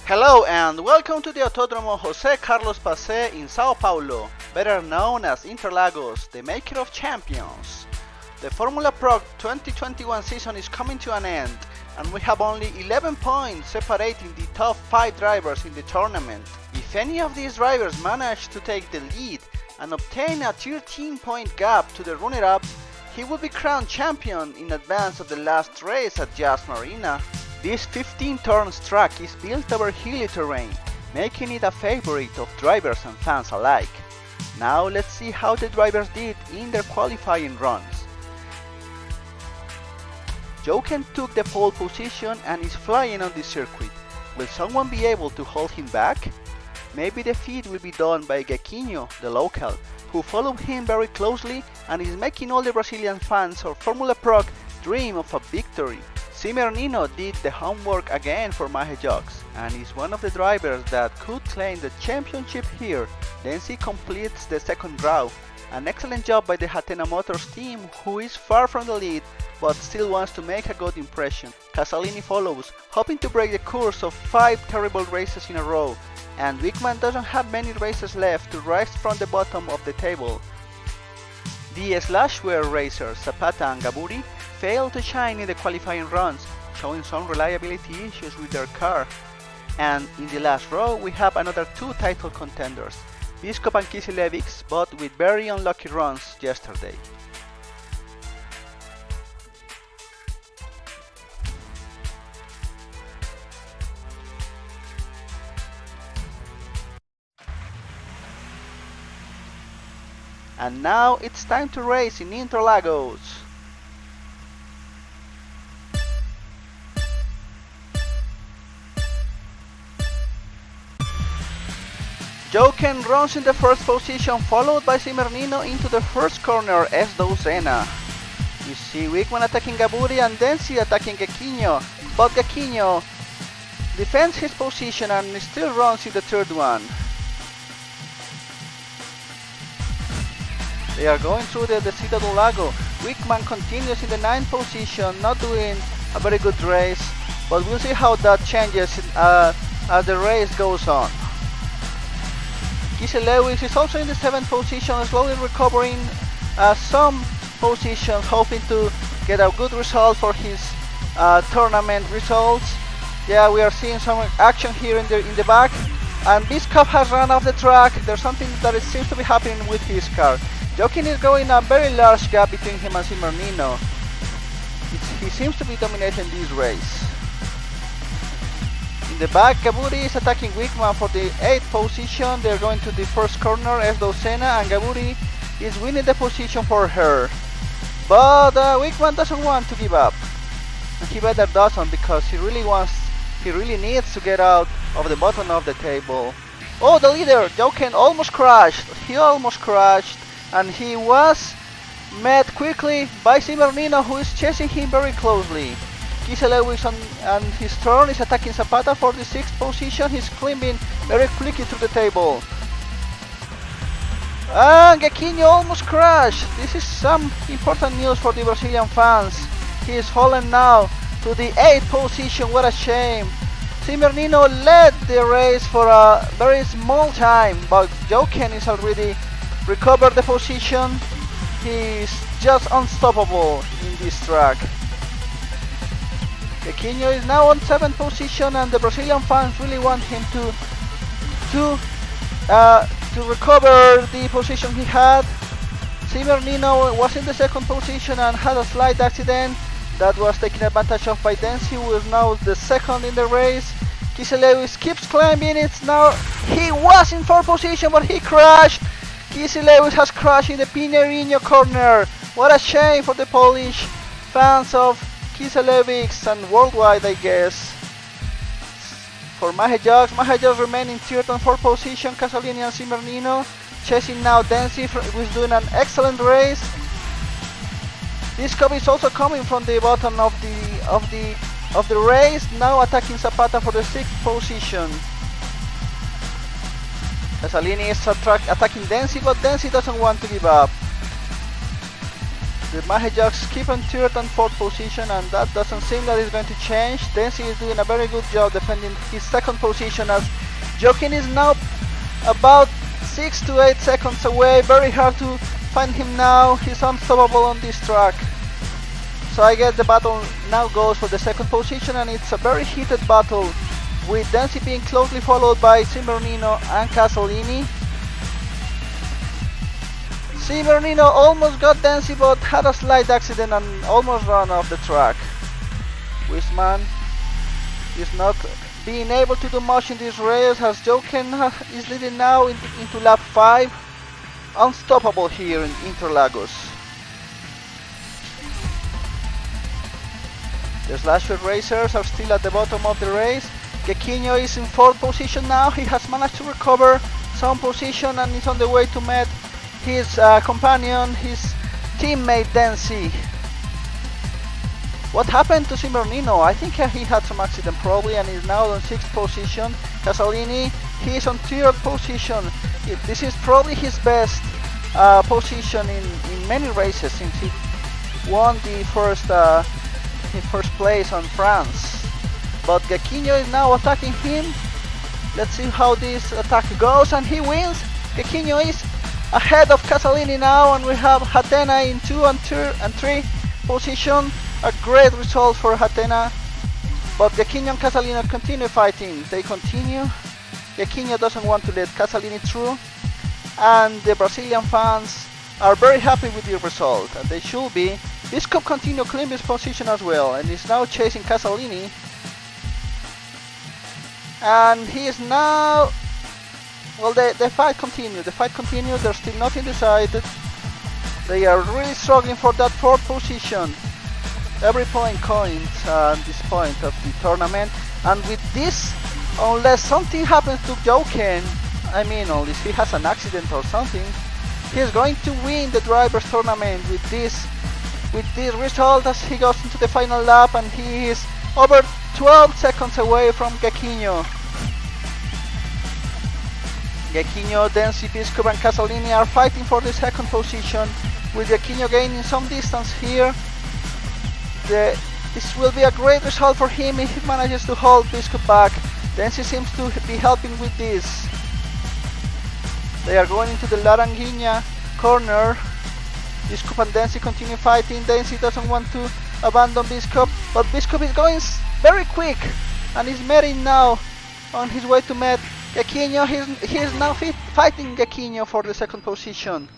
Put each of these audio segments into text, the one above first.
Hello and welcome to the Autódromo José Carlos Pacé in Sao Paulo, better known as Interlagos, the maker of champions. The FormulaProc 2021 season is coming to an end, and we have only 11 points separating the top 5 drivers in the tournament. If any of these drivers manage to take the lead and obtain a 13-point gap to the runner-up, he will be crowned champion in advance of the last race at Jazz Marina. This 15-turns track is built over hilly terrain, making it a favorite of drivers and fans alike. Now let's see how the drivers did in their qualifying runs. Jochen took the pole position and is flying on the circuit. Will someone be able to hold him back? Maybe the feat will be done by Geckinho, the local, who followed him very closely and is making all the Brazilian fans of FormulaProc dream of a victory. Nino did the homework again for Jochen and is one of the drivers that could claim the championship here. Densi completes the second draw. An excellent job by the Hatena Motors team, who is far from the lead but still wants to make a good impression. Casalini follows, hoping to break the course of 5 terrible races in a row, and Wickman doesn't have many races left to rise from the bottom of the table. The slashware racers Zapata and Gaburi failed to shine in the qualifying runs, showing some reliability issues with their car. And in the last row we have another 2 title contenders, Biskop and Kisilevics, both with very unlucky runs yesterday. And now it's time to race in Interlagos. Jochen runs in the first position, followed by Nino into the first corner as Docena. You see Wickman attacking Gaburi and Densi attacking Geckinho, but Geckinho defends his position and still runs in the third one. They are going through the Descida do Lago. Wickman continues in the 9th position, not doing a very good race, but we'll see how that changes as the race goes on. Lewis is also in the 7th position, slowly recovering some positions, hoping to get a good result for his tournament results. Yeah, we are seeing some action here in the back, and Biskop has run off the track. There's something that it seems to be happening with his car. Jochen is going a very large gap between him and Nino. He seems to be dominating this race. In the back, Gaburi is attacking Wickman for the 8th position. They're going to the first corner as Docena, and Gaburi is winning the position for her. But Wickman doesn't want to give up. And he better doesn't, because he really needs to get out of the bottom of the table. Oh, the leader, Jochen, almost crashed. He almost crashed, and he was met quickly by Nino, who is chasing him very closely. Lewis on his turn is attacking Zapata for the 6th position. He's climbing very quickly through the table. And Geckinho almost crashed. This is some important news for the Brazilian fans. He is fallen now to the 8th position. What a shame. Nino led the race for a very small time, but Jochen is already recovered the position. He is just unstoppable in this track. Geckinho is now on 7th position, and the Brazilian fans really want him to recover the position he had. Nino was in the 2nd position and had a slight accident that was taken advantage of by Densi, who is now the 2nd in the race. Lewis keeps climbing. It's now, he was in 4th position, but he crashed. Lewis has crashed in the Pinheirinho corner. What a shame for the Polish fans of Kisilevics and worldwide, I guess. For Jochen remain in 3rd and 4th position. Casalini and Nino chasing now Densi, who is doing an excellent race. Biskop is also coming from the bottom of the race, now attacking Zapata for the 6th position. Casalini is attacking Densi, but Densi doesn't want to give up. The Mahejux keep on third and fourth position, and that doesn't seem that it's going to change. Densi is doing a very good job defending his second position, as Jochen is now about 6 to 8 seconds away. Very hard to find him now. He's unstoppable on this track. So I guess the battle now goes for the second position, and it's a very heated battle, with Densi being closely followed by Cimernino and Casalini. Cimernino almost got Densi, but had a slight accident and almost ran off the track. Wisman is not being able to do much in this race, as Jochen is leading now into lap 5. Unstoppable here in Interlagos. The Slasher racers are still at the bottom of the race. Geckinho is in 4th position now. He has managed to recover some position and is on the way to meet his companion, his teammate Densi. What happened to Cimernino? I think he had some accident probably, and is now on 6th position. Casalini, he is on 3rd position. This is probably his best position in many races since he won the first place on France. But Geckinho is now attacking him. Let's see how this attack goes, and he wins. Geckinho is ahead of Casalini now, and we have Hatena in 2 and 3 position. A great result for Hatena. But Geckinho and Casalini continue fighting. They continue. Geckinho doesn't want to let Casalini through, and the Brazilian fans are very happy with the result, and they should be. Biscup continue claiming his position as well, and is now chasing Casalini. And he is now... Well, the fight continues. There's still nothing decided. They are really struggling for that 4th position. Every point counts at this point of the tournament. And with this, unless something happens to Jochen, I mean, unless he has an accident or something, he's going to win the drivers tournament with this result, as he goes into the final lap, and he is over 12 seconds away from Geckinho. Geckinho, Densi, Biscup and Casalini are fighting for the 2nd position, with Geckinho gaining some distance here. This will be a great result for him if he manages to hold Biscup back. Densi seems to be helping with this. They are going into the Laranguinha corner. Biscup and Densi continue fighting. Densi doesn't want to abandon Biscup, but Biscup is going very quick and is meeting now on his way to meet Geckinho. He is now fighting Geckinho for the 2nd position.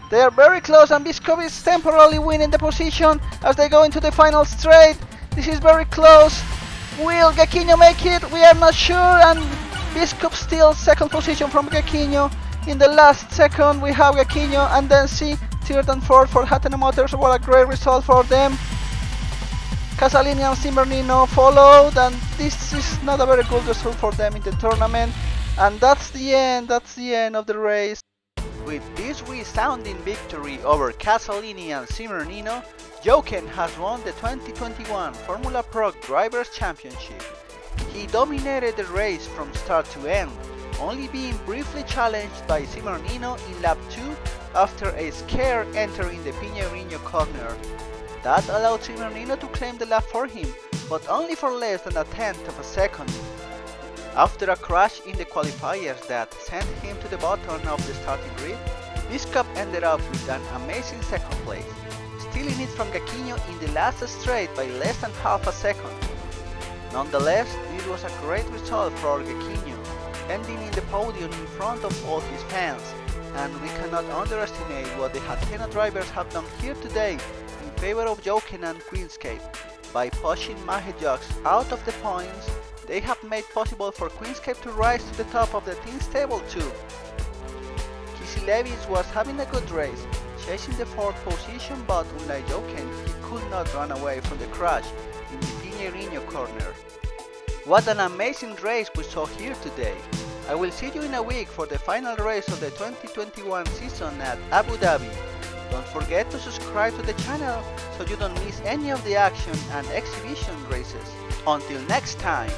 They are very close, and Biscup is temporarily winning the position as they go into the final straight. This is very close. Will Geckinho make it? We are not sure, and Biscup still 2nd position from Geckinho. In the last second we have Geckinho and Densi 3rd and 4th for Hatena Motors. What a great result for them. Casalini and Cimernino followed, and this is not a very good result for them in the tournament. And that's the end of the race. With this resounding victory over Casalini and Cimernino, Jochen has won the 2021 FormulaProc Drivers' Championship. He dominated the race from start to end, only being briefly challenged by Cimernino in lap 2 after a scare entering the Pinheirinho corner. That allowed Cimernino to claim the lap for him, but only for less than a tenth of a second. After a crash in the qualifiers that sent him to the bottom of the starting grid, Biscup ended up with an amazing 2nd place, stealing it from Geckinho in the last straight by less than half a second. Nonetheless, this was a great result for Geckinho, ending in the podium in front of all his fans, and we cannot underestimate what the Hatena drivers have done here today in favor of Jochen and Queenscape. By pushing Mahejux out of the points, they have made possible for Queenscape to rise to the top of the team's table too. Kissy Levis was having a good race, chasing the 4th position, but unlike Jochen, he could not run away from the crash in the Pinheirinho corner. What an amazing race we saw here today. I will see you in a week for the final race of the 2021 season at Abu Dhabi. Don't forget to subscribe to the channel so you don't miss any of the action and exhibition races. Until next time!